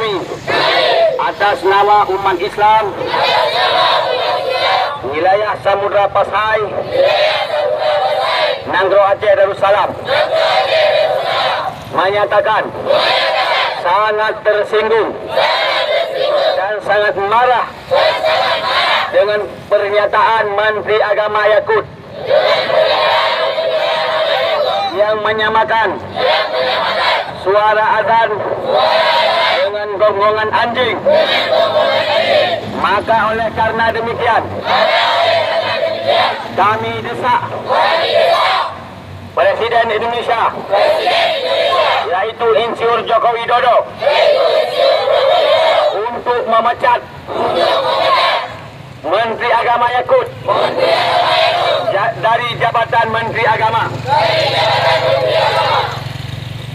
kami atas nama umat Islam wilayah Samudra Pasai, Nanggro Aceh Darussalam menyatakan sangat tersinggung dan sangat marah dengan pernyataan Menteri Agama Yakut yang menyamakan suara azan dengan gonggongan anjing. Maka oleh karena demikian kami desak Presiden Indonesia yaitu Insinyur Joko Widodo untuk memecat Menteri Agama Yakut dari jabatan Menteri Agama.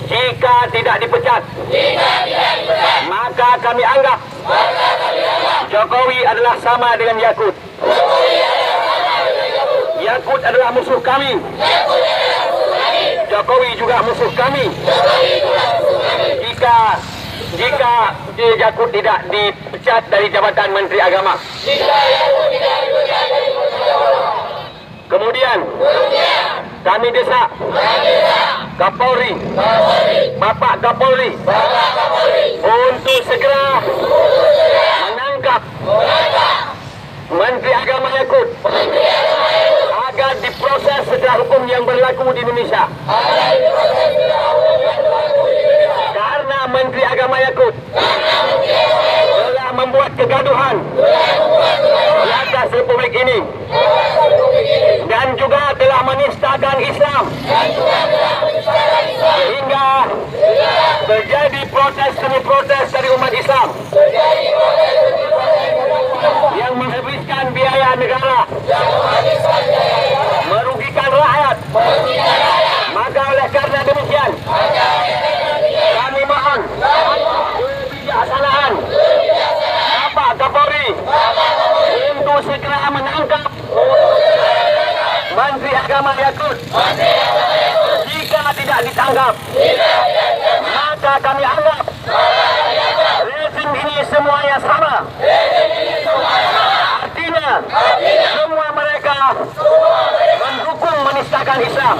Jika tidak dipecat, maka kami anggap Jokowi adalah sama dengan Yakut. Yakut adalah musuh kami. Jokowi juga musuh kami. Jika Yakut tidak dipecat dari jabatan Menteri Agama. Kemudian kami desak Kapolri, Bapak Kapolri untuk segera menangkap Menteri Agama Yakut agar diproses secara hukum yang berlaku di Indonesia. Karena Menteri Agama Yakut telah membuat kegaduhan di atas Republik ini dan juga telah menistakan Islam sehingga terjadi protes demi protes dari umat Islam yang menghabiskan biaya negara, merugikan rakyat. Maka oleh karena demikian kami mohon kebijaksanaan Bapak Kapolri untuk segera menangkap Menteri Agama Yakut. Jika tidak ditangkap, maka kami anggap rezim ini semuanya sama. Artinya semua mereka mendukung menistakan Islam.